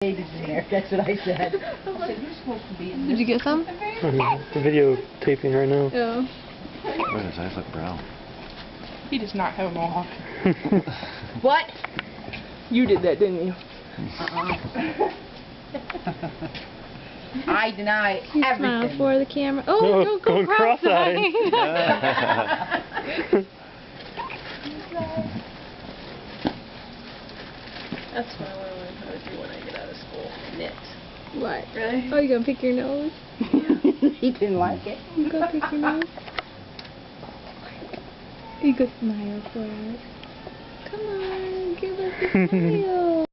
babies in there. That's what I said. I said, you're supposed to be in this. Did you get some? The videotaping right now. Yeah. Why does his eyes look brown? He does not have a mohawk. What? You did that, didn't you? I deny Smile everything. for the camera. Oh, No, don't go going cross-eyed. That's what I want to learn how to do when I get out of school. Knit. What? Really? Oh, you gonna pick your nose? He didn't like it. You go pick your nose. You go smile for us. Come on, give us a smile.